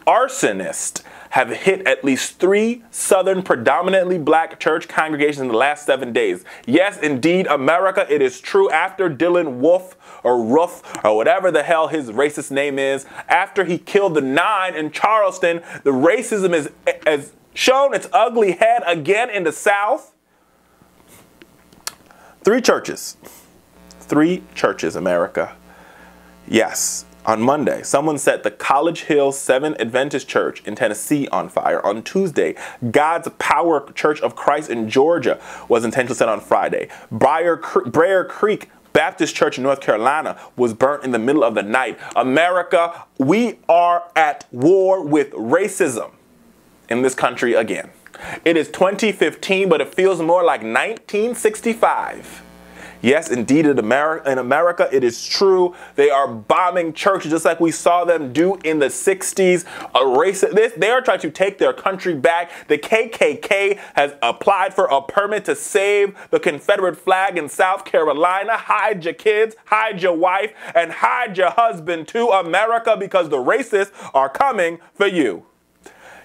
Arsonists have hit at least 3 southern predominantly black church congregations in the last 7 days. Yes, indeed, America, it is true. After Dylan Wolf or Roof or whatever the hell his racist name is, after he killed the 9 in Charleston, the racism has shown its ugly head again in the South. 3 churches. 3 churches, America. Yes. On Monday, someone set the College Hill 7 Adventist Church in Tennessee on fire. On Tuesday, God's Power Church of Christ in Georgia was intentionally set on Friday. Briar Creek Baptist Church in North Carolina was burnt in the middle of the night. America, we are at war with racism in this country again. It is 2015, but it feels more like 1965. Yes, indeed, in America, it is true. They are bombing churches just like we saw them do in the 60s. They are trying to take their country back. The KKK has applied for a permit to save the Confederate flag in South Carolina. Hide your kids, hide your wife, and hide your husband to America, because the racists are coming for you.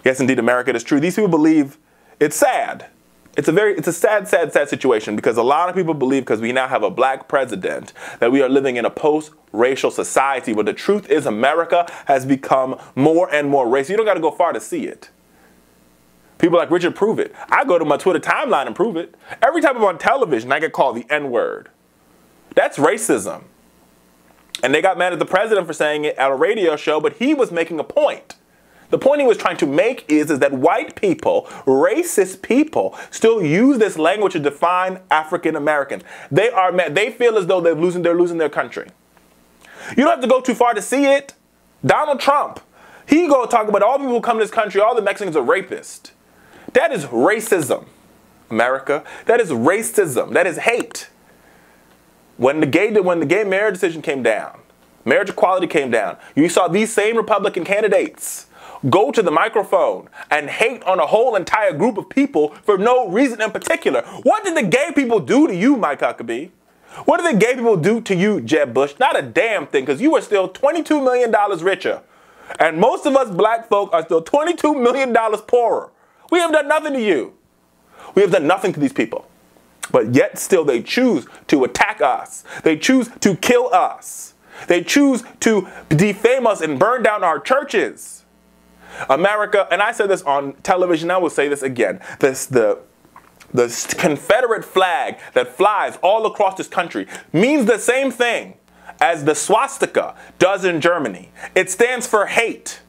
Yes, indeed, America, it is true. These people believe it's sad. It's a sad situation, because a lot of people believe, because we now have a black president, that we are living in a post-racial society. But the truth is, America has become more and more racist. You don't got to go far to see it. People like Richard prove it. I go to my Twitter timeline and prove it. Every time I'm on television, I get called the N-word. That's racism. And they got mad at the president for saying it at a radio show, but he was making a point. The point he was trying to make is that white people, racist people, still use this language to define African Americans. They are mad. They feel as though they're losing their country. You don't have to go too far to see it. Donald Trump, he go talk about all people who come to this country, all the Mexicans are rapists. That is racism, America. That is racism. That is hate. When the gay marriage decision came down, marriage equality came down, you saw these same Republican candidates go to the microphone and hate on a whole entire group of people for no reason in particular. What did the gay people do to you, Mike Huckabee? What did the gay people do to you, Jeb Bush? Not a damn thing, because you were still $22 million richer. And most of us black folk are still $22 million poorer. We have done nothing to you. We have done nothing to these people. But yet still they choose to attack us. They choose to kill us. They choose to defame us and burn down our churches. America, and I said this on television, I will say this again, the Confederate flag that flies all across this country means the same thing as the swastika does in Germany. It stands for hate.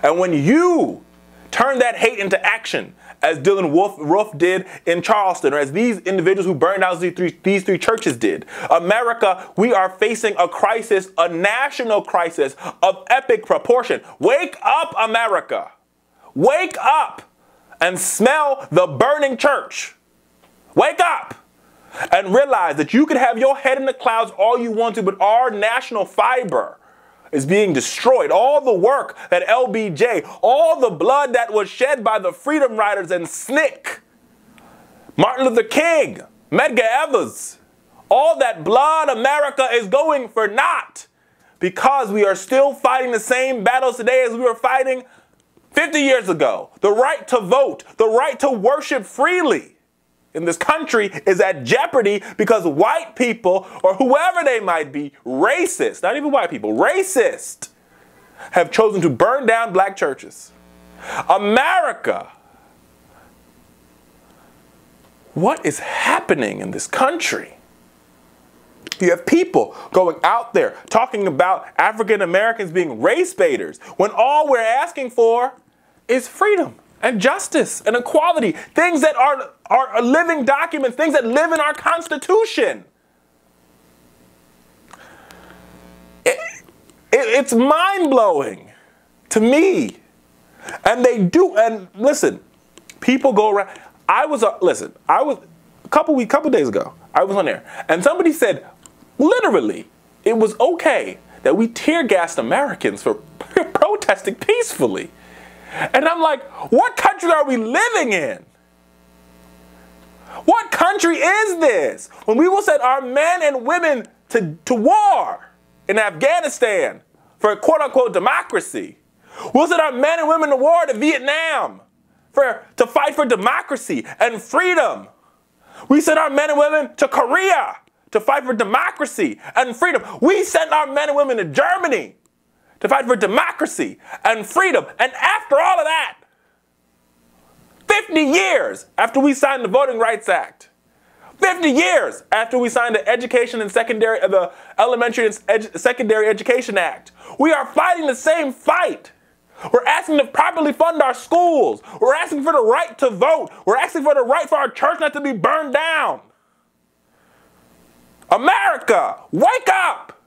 And when you turn that hate into action, as Dylan Wolf did in Charleston, or as these individuals who burned down these three churches did, America, we are facing a crisis, a national crisis of epic proportion. Wake up, America. Wake up and smell the burning church. Wake up and realize that you can have your head in the clouds all you want to, but our national fiber is being destroyed. All the work that LBJ, all the blood that was shed by the Freedom Riders and SNCC, Martin Luther King, Medgar Evers, all that blood, America, is going for naught, because we are still fighting the same battles today as we were fighting 50 years ago. The right to vote, the right to worship freely in this country is at jeopardy because white people, or whoever they might be, racist, not even white people, racist, have chosen to burn down black churches. America, what is happening in this country? You have people going out there talking about African Americans being race baiters, when all we're asking for is freedom and justice and equality, things that are living documents, things that live in our Constitution. It's mind-blowing to me. And they do, and listen, people go around. A couple days ago, I was on there, and somebody said, literally, it was okay that we tear-gassed Americans for protesting peacefully. And I'm like, what country are we living in? What country is this? When we will send our men and women to war in Afghanistan for quote-unquote democracy, We sent our men and women to war to Vietnam to fight for democracy and freedom. We sent our men and women to Korea to fight for democracy and freedom. We sent our men and women to Germany to fight for democracy and freedom. And after all of that, 50 years after we signed the Voting Rights Act, 50 years after we signed the the Elementary and Secondary Education Act, we are fighting the same fight. We're asking to properly fund our schools. We're asking for the right to vote. We're asking for the right for our church not to be burned down. America, wake up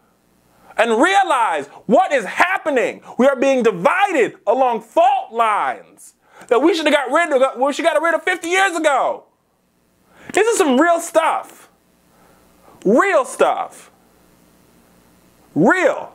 and realize what is happening. We are being divided along fault lines that we should have got rid of 50 years ago. This is some real stuff. Real stuff. Real.